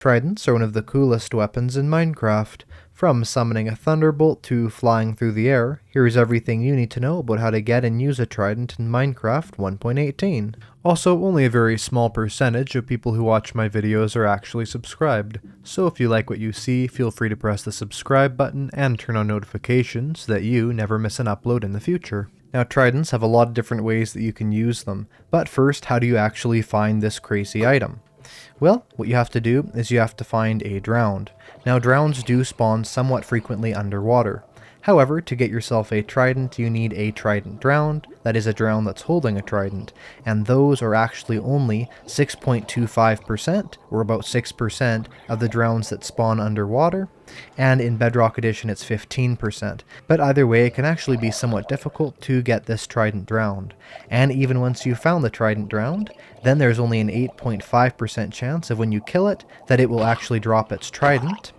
Tridents are one of the coolest weapons in Minecraft. From summoning a thunderbolt to flying through the air, here's everything you need to know about how to get and use a trident in Minecraft 1.18. Also, only a very small percentage of people who watch my videos are actually subscribed, so if you like what you see, feel free to press the subscribe button and turn on notifications so that you never miss an upload in the future. Now, tridents have a lot of different ways that you can use them, but first, how do you actually find this crazy item? Well, what you have to do is you have to find a drowned. Now, drowns do spawn somewhat frequently underwater. However, to get yourself a trident, you need a trident drowned, that is a drown that's holding a trident, and those are actually only 6.25%, or about 6% of the drowns that spawn underwater, and in Bedrock Edition it's 15%. But either way, it can actually be somewhat difficult to get this trident drowned. And even once you found the trident drowned, then there's only an 8.5% chance of when you kill it that it will actually drop its trident.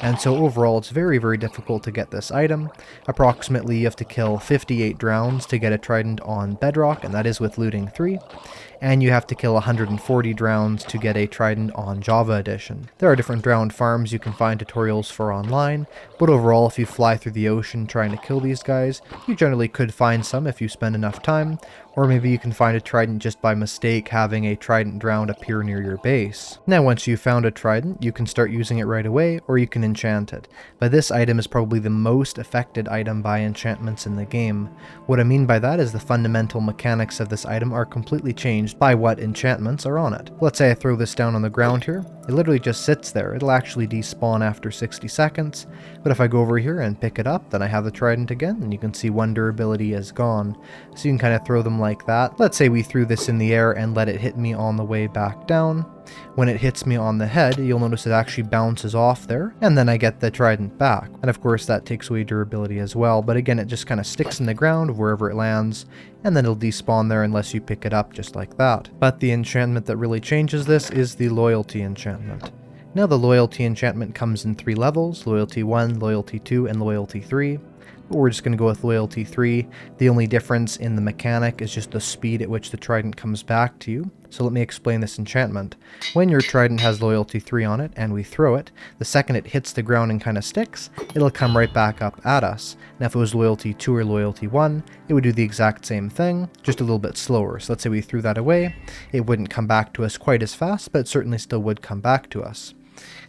And so overall it's very, very difficult to get this item. Approximately you have to kill 58 drowns to get a trident on Bedrock, and that is with looting 3. And you have to kill 140 drowns to get a trident on Java Edition. There are different drowned farms you can find tutorials for online, but overall if you fly through the ocean trying to kill these guys, you generally could find some if you spend enough time, or maybe you can find a trident just by mistake having a trident drowned appear near your base. Now once you've found a trident, you can start using it right away, or you can enchant it. But this item is probably the most affected item by enchantments in the game. What I mean by that is the fundamental mechanics of this item are completely changed by what enchantments are on it. Let's say I throw this down on the ground here. It literally just sits there. It'll actually despawn after 60 seconds, but if I go over here and pick it up, then I have the trident again, and you can see one durability is gone. So you can kind of throw them like that. Let's say we threw this in the air and let it hit me on the way back down. When it hits me on the head, you'll notice it actually bounces off there, and then I get the trident back. And of course that takes away durability as well, but again it just kind of sticks in the ground wherever it lands, and then it'll despawn there unless you pick it up just like that. But the enchantment that really changes this is the Loyalty Enchantment. Now the Loyalty Enchantment comes in 3 levels, Loyalty 1, Loyalty 2, and Loyalty 3. But we're just going to go with Loyalty 3. The only difference in the mechanic is just the speed at which the trident comes back to you. So let me explain this enchantment. When your trident has Loyalty 3 on it, and we throw it, the second it hits the ground and kind of sticks, it'll come right back up at us. Now if it was Loyalty 2 or Loyalty 1, it would do the exact same thing, just a little bit slower. So let's say we threw that away, it wouldn't come back to us quite as fast, but it certainly still would come back to us.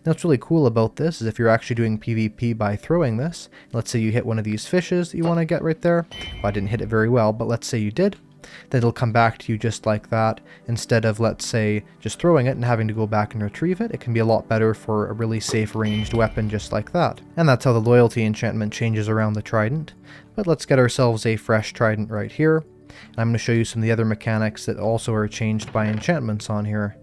Now what's really cool about this is if you're actually doing PvP by throwing this, let's say you hit one of these fishes that you want to get right there. Well, I didn't hit it very well, but let's say you did. Then it'll come back to you just like that. Instead of, let's say, just throwing it and having to go back and retrieve it, it can be a lot better for a really safe ranged weapon just like that. And that's how the Loyalty Enchantment changes around the trident. But let's get ourselves a fresh trident right here. And I'm going to show you some of the other mechanics that also are changed by enchantments on here.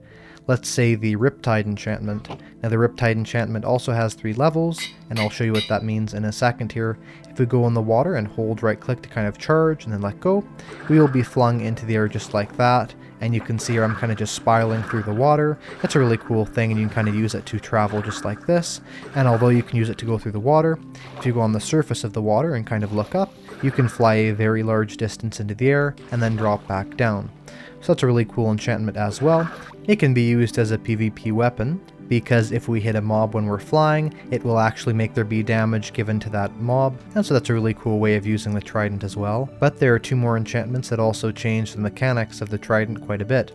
Let's say the Riptide Enchantment. Now the Riptide Enchantment also has 3 levels, and I'll show you what that means in a second here. If we go in the water and hold right click to kind of charge and then let go, we will be flung into the air just like that, and you can see here I'm kind of just spiraling through the water. That's a really cool thing, and you can kind of use it to travel just like this. And although you can use it to go through the water, if you go on the surface of the water and kind of look up, you can fly a very large distance into the air and then drop back down. So that's a really cool enchantment as well. It can be used as a PvP weapon, because if we hit a mob when we're flying, it will actually make there be damage given to that mob, and so that's a really cool way of using the trident as well. But there are 2 more enchantments that also change the mechanics of the trident quite a bit.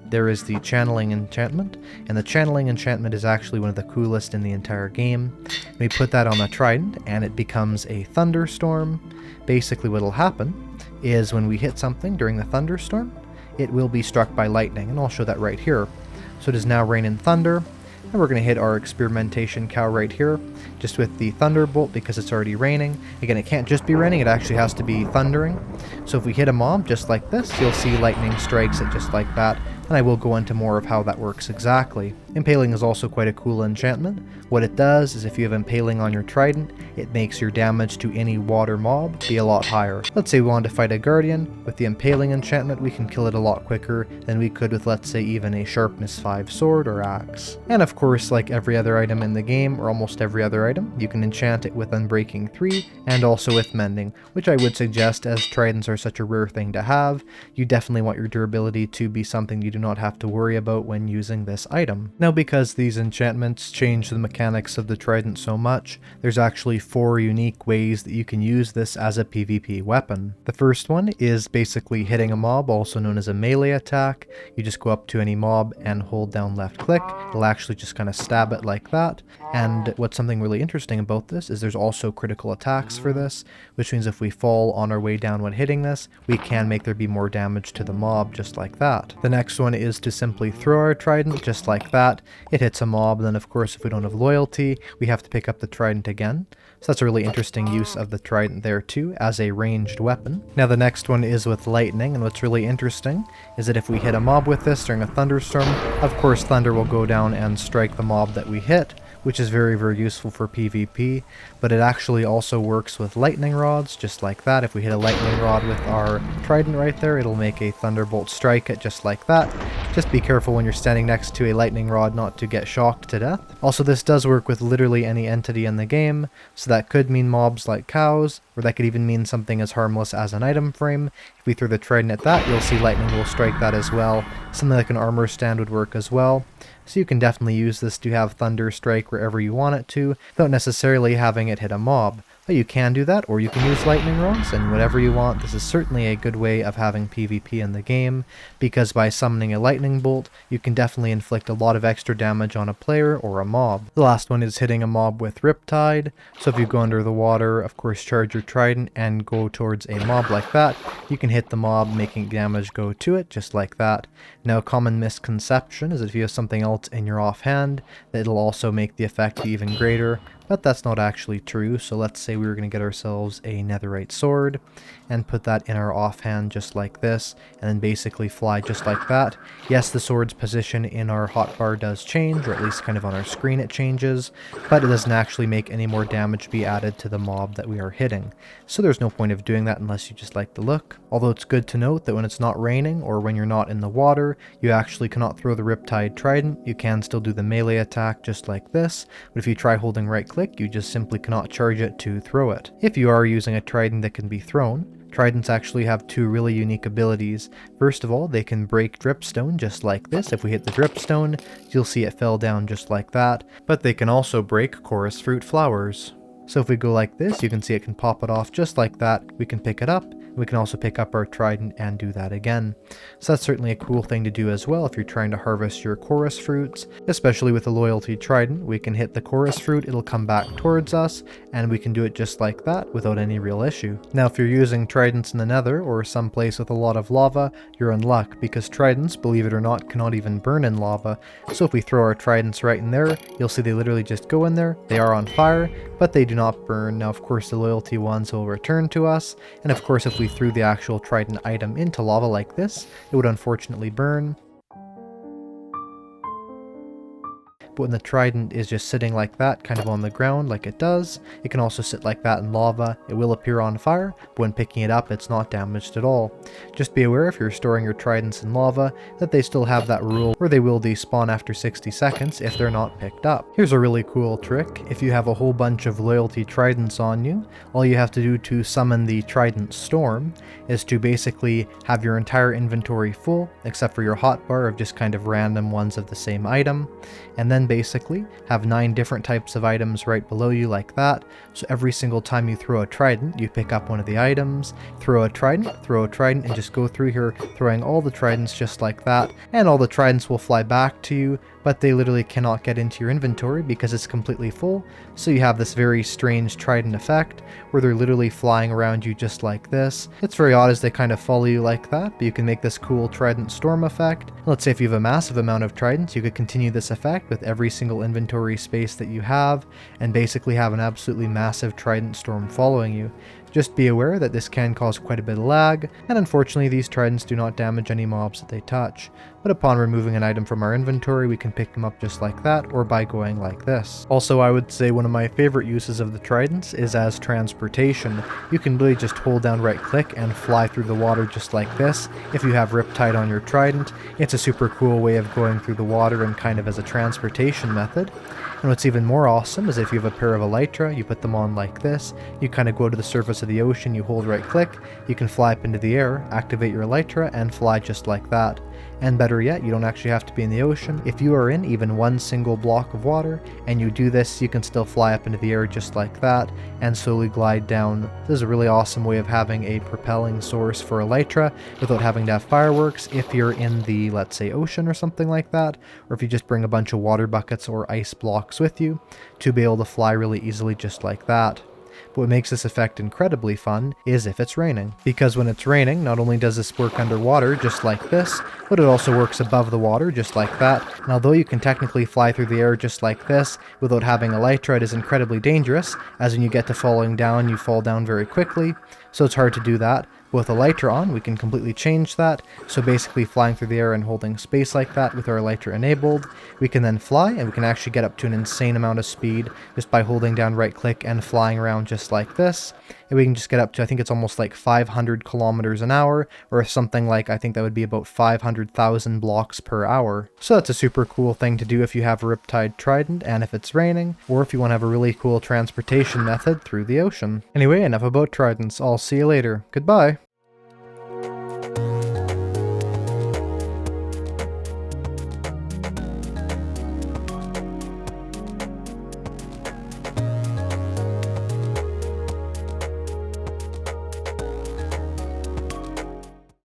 There is the Channeling Enchantment, and the Channeling Enchantment is actually one of the coolest in the entire game. We put that on the trident, and it becomes a thunderstorm. Basically what will happen is when we hit something during the thunderstorm, it will be struck by lightning, and I'll show that right here. So it is now rain and thunder, and we're going to hit our experimentation cow right here, just with the thunderbolt because it's already raining. Again, it can't just be raining, it actually has to be thundering. So if we hit a mob just like this, you'll see lightning strikes it just like that, and I will go into more of how that works exactly. Impaling is also quite a cool enchantment. What it does is if you have Impaling on your trident, it makes your damage to any water mob be a lot higher. Let's say we wanted to fight a guardian, with the Impaling enchantment we can kill it a lot quicker than we could with, let's say, even a sharpness 5 sword or axe. And of course, like every other item in the game, or almost every other item, you can enchant it with Unbreaking 3 and also with Mending, which I would suggest, as tridents are such a rare thing to have, you definitely want your durability to be something you do not have to worry about when using this item. Now, because these enchantments change the mechanics of the Trident so much, there's actually 4 unique ways that you can use this as a PvP weapon. The first one is basically hitting a mob, also known as a melee attack. You just go up to any mob and hold down left click. It'll actually just kind of stab it like that. And what's something really interesting about this is there's also critical attacks for this, which means if we fall on our way down when hitting this, we can make there be more damage to the mob just like that. The next one is to simply throw our trident just like that. It hits a mob, and then of course if we don't have loyalty, we have to pick up the trident again. So that's a really interesting use of the trident there too, as a ranged weapon. Now the next one is with lightning, and what's really interesting is that if we hit a mob with this during a thunderstorm, of course thunder will go down and strike the mob that we hit, which is very, very useful for PvP, but it actually also works with lightning rods, just like that. If we hit a lightning rod with our trident right there, it'll make a thunderbolt strike it just like that. Just be careful when you're standing next to a lightning rod not to get shocked to death. Also, this does work with literally any entity in the game, so that could mean mobs like cows, or that could even mean something as harmless as an item frame. If we throw the trident at that, you'll see lightning will strike that as well. Something like an armor stand would work as well. So you can definitely use this to have thunder strike wherever you want it to, without necessarily having it hit a mob. But you can do that, or you can use lightning rods, and whatever you want. This is certainly a good way of having PvP in the game, because by summoning a lightning bolt, you can definitely inflict a lot of extra damage on a player or a mob. The last one is hitting a mob with Riptide. So if you go under the water, of course charge your trident and go towards a mob like that, you can hit the mob, making damage go to it, just like that. Now, a common misconception is that if you have something else in your offhand, that it'll also make the effect even greater. But that's not actually true. So let's say we were going to get ourselves a netherite sword and put that in our offhand just like this, and then basically fly just like that. Yes, the sword's position in our hotbar does change, or at least kind of on our screen it changes, but it doesn't actually make any more damage be added to the mob that we are hitting. So there's no point of doing that unless you just like the look. Although it's good to note that when it's not raining or when you're not in the water, you actually cannot throw the Riptide Trident. You can still do the melee attack just like this, but if you try holding right click, you just simply cannot charge it to throw it. If you are using a trident that can be thrown, tridents actually have 2 really unique abilities. First of all, they can break dripstone just like this. If we hit the dripstone, you'll see it fell down just like that, but they can also break chorus fruit flowers. So if we go like this, you can see it can pop it off just like that. We can pick it up. We can also pick up our trident and do that again. So that's certainly a cool thing to do as well if you're trying to harvest your chorus fruits, especially with a loyalty trident. We can hit the chorus fruit, it'll come back towards us, and we can do it just like that without any real issue. Now, if you're using tridents in the nether or someplace with a lot of lava, you're in luck, because tridents, believe it or not, cannot even burn in lava. So if we throw our tridents right in there, you'll see they literally just go in there. They are on fire, but they do not burn. Now, of course, the loyalty ones will return to us, and of course, if we threw the actual trident item into lava like this, it would unfortunately burn. But when the trident is just sitting like that, kind of on the ground like it does, it can also sit like that in lava. It will appear on fire, but when picking it up, it's not damaged at all. Just be aware if you're storing your tridents in lava, that they still have that rule where they will despawn after 60 seconds if they're not picked up. Here's a really cool trick. If you have a whole bunch of loyalty tridents on you, all you have to do to summon the Trident Storm is to basically have your entire inventory full, except for your hotbar of just kind of random ones of the same item, and then basically have 9 different types of items right below you like that. So every single time you throw a trident, you pick up one of the items, throw a trident, and just go through here throwing all the tridents just like that, and all the tridents will fly back to you, but they literally cannot get into your inventory because it's completely full. So you have this very strange trident effect where they're literally flying around you just like this. It's very odd as they kind of follow you like that, but you can make this cool Trident Storm effect. Let's say if you have a massive amount of tridents, you could continue this effect with every single inventory space that you have, and basically have an absolutely massive Trident Storm following you. Just be aware that this can cause quite a bit of lag, and unfortunately these tridents do not damage any mobs that they touch. But upon removing an item from our inventory, we can pick them up just like that, or by going like this. Also, I would say one of my favorite uses of the tridents is as transportation. You can really just hold down right click and fly through the water just like this. If you have Riptide on your trident, it's a super cool way of going through the water and kind of as a transportation method. And what's even more awesome is if you have a pair of elytra, you put them on like this, you kind of go to the surface of the ocean, you hold right click, you can fly up into the air, activate your elytra, and fly just like that. And better yet, you don't actually have to be in the ocean. If you are in even one single block of water and you do this, you can still fly up into the air just like that and slowly glide down. This is a really awesome way of having a propelling source for elytra without having to have fireworks if you're in the, let's say, ocean or something like that, or if you just bring a bunch of water buckets or ice blocks with you to be able to fly really easily just like that. But what makes this effect incredibly fun is if it's raining, because when it's raining, not only does this work underwater just like this, but it also works above the water just like that. And although you can technically fly through the air just like this without having elytra, it is incredibly dangerous, as when you get to falling down, you fall down very quickly, so it's hard to do that. With elytra on, we can completely change that, so basically flying through the air and holding space like that with our elytra enabled, we can then fly, and we can actually get up to an insane amount of speed just by holding down right click and flying around just like this. And we can just get up to, I think it's almost like 500 kilometers an hour, or something like, I think that would be about 500,000 blocks per hour. So that's a super cool thing to do if you have a Riptide Trident and if it's raining, or if you want to have a really cool transportation method through the ocean. Anyway, enough about Tridents. I'll see you later. Goodbye.